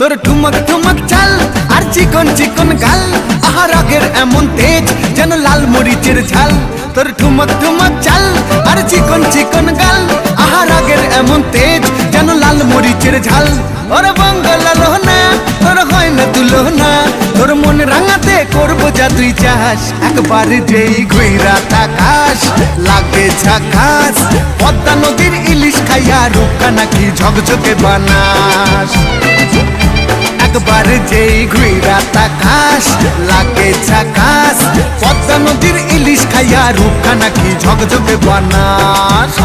তোর ঠুমক ঠুমক চাল আর চিকন চিকন গাল, আহা রাগের এমন তেজ যেন লাল মরিচের ঝাল। তোর ঠুমক ঠুমক চাল আর চিকন চিকন গাল, আহা রাগের এমন তেজ যেন লাল মরিচের ঝাল। ওরে বঙ্গলালো না তোর হয় না তুলনা, তোর মন রাঙাতে করবো যা তুই চাস। একবার যেই ঘুইরা তাকাস লাগে ঝাকাস, পদ্মা নদীর ইলিশ খাইয়া রূপকা নাকি ঝকঝকে বানাস। একবার যেই ঘুইরা তাকাস লাগে ঝাকাস, পদ্মা নদীর ইলিশ খাইয়া রূপকা নাকি ঝকঝকে বানাস।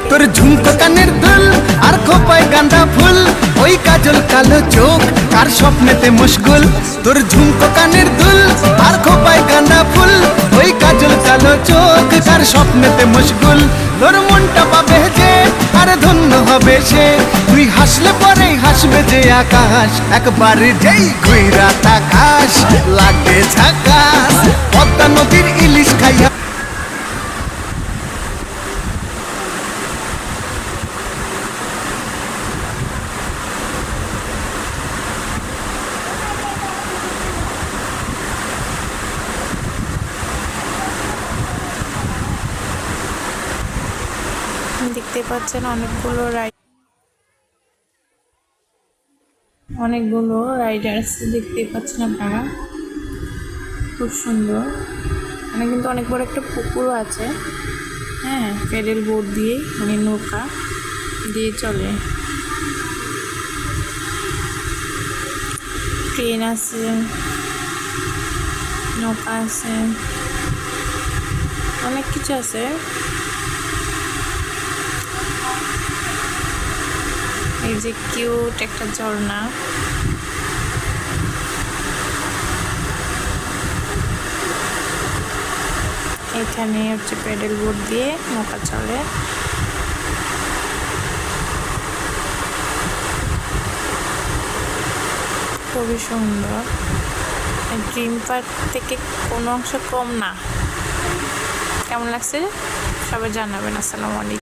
তোর ঝুমকো কানের দুল আর খোপায় গাঁদা ফুল, ওই কাজল কালো চোখ কার স্বপ্নেতে মুশগুল। তোর ঝুমকো কানের দুল আর খোপায় গাঁদা ফুল, ওই কাজল কালো চোখ কার স্বপ্নেতে মুশগুল। তোর মনটা পাবে যে আর ধন্য হবে সে, তুই হাসলে পরেই হাসবে যে আকাশ। একবার যেই ঘুইরা তাকাস লাগে ঝাকাস, পদ্মা নদীর ইলিশ খাইয়া। দেখতে পাচ্ছেন অনেকগুলো রাইডার্স দেখতে পাচ্ছেন আপনারা, খুব সুন্দর। এখানে কিন্তু অনেক বড় একটা পুকুরও আছে, হ্যাঁ, প্যাডেল বোট দিয়ে মানে নৌকা দিয়ে চলে। ট্রেন আছে, নৌকা আছে, অনেক কিছু আছে। এই যে কিউট একটা ঝর্ণা, এখানে হচ্ছে প্যাডেল বোট দিয়ে নৌকা চলে। খুবই সুন্দর, ড্রিম পার্ক থেকে কোনো অংশ কম না। কেমন লাগছে সবাই জানাবেন। আসসালামু আলাইকুম।